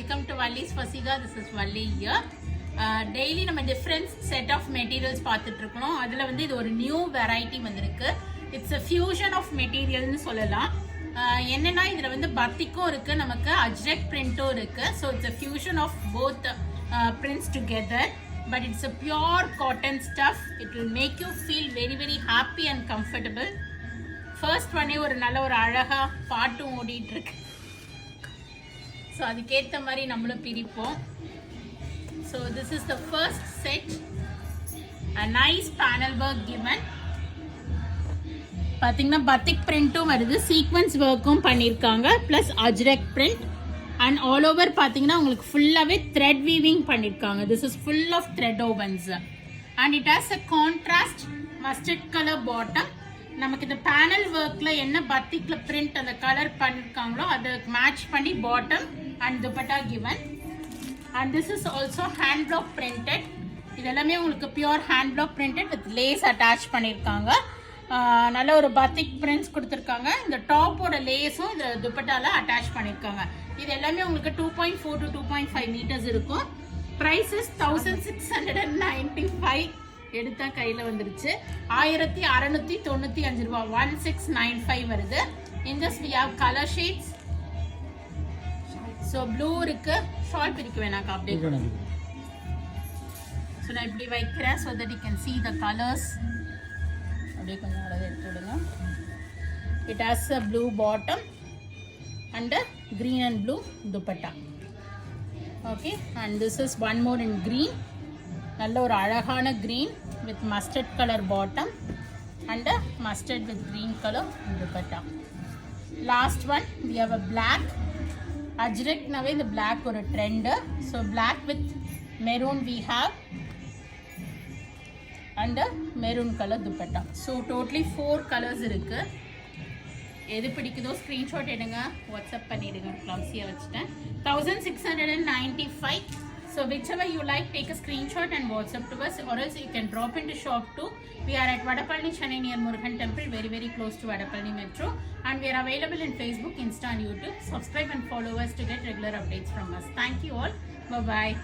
welcome to Valli's Fasiga. This is Valli here. Daily நம்ம different set of materials பார்த்துட்டு இருக்கோம். அதுல வந்து இது ஒரு நியூ வெரைட்டி வந்திருக்கு. It's a fusion of material னு சொல்லலாம். என்னன்னா இதுல வந்து பத்திக்கும் இருக்கு, நமக்கு அஜ்ரக் பிரிண்டும் இருக்கு. So it's a fusion of both prints together. But it's a pure cotton stuff. It will make you feel very very happy and comfortable. First one ஒரு நல்ல ஒரு அழகா பாட்டும் ஓடிட்டு இருக்கு. So அதுக்கேத்த மாதிரி நம்மளும் பிரிப்போம். So this is the first set. A nice panel work given. பாத்தீங்கன்னா batik printum வருது, sequence workum பண்ணிருக்காங்க, plus ajrak print and all over பாத்தீங்கன்னா உங்களுக்கு ஃபுல்லாவே thread weaving பண்ணிருக்காங்க. This is full of thread wovens and it has a contrast mustard color bottom. நமக்கு இந்த panel ஒர்க்ல என்ன பத்திக்ல பிரிண்ட் அந்த கலர் பண்ணிருக்காங்களோ அதை மேட்ச் பண்ணி bottom and dupatta given. And this is also hand block printed. இது எல்லாமே உங்களுக்கு pure hand block printed with lace attach பண்ணியிருக்காங்க. நல்ல ஒரு பத்திக் பிரிண்ட்ஸ் கொடுத்துருக்காங்க. இந்த டாப்போட லேஸும் இந்த துப்பட்டால அட்டாச் பண்ணியிருக்காங்க. இது எல்லாமே உங்களுக்கு 2.4 to 2.5 மீட்டர்ஸ் இருக்கும். Price is 1695. எடுத்தா கையில வந்துருச்சு 1695 ரூபாய், 1695 வருது. In this we have color shades. So blue இருக்கு, ஷால் பிரிக்க வேணாம் அப்படியே. So நான் இப்படி வைக்கிறேன் so that you can see the colors. அப்படியே கொஞ்சம் அழகா எடுத்து விடுங்க. It has a blue bottom and a green and blue dupatta. Okay, and this is one more in green. நல்ல ஒரு அழகான green with mustard color bottom and a mustard with green color dupatta. Last one we have a black ajrak. நவே இந்த black ஒரு trend, so black with maroon we have and a maroon color dupatta. So totally 4 colors இருக்கு. எது பிடிக்குதோ screenshot எடுங்க, WhatsApp பண்ணிடுங்க. க்ளவுஸியா வச்சுட்டேன். 1695. So whichever you like, take a screenshot and WhatsApp to us, or else you can drop into shop too. We are at Vadapalani, Chennai near Murugan Temple, very very close to Vadapalani Metro, and we are available in Facebook, Insta and YouTube. Subscribe and follow us to get regular updates from us. Thank you all. Bye bye.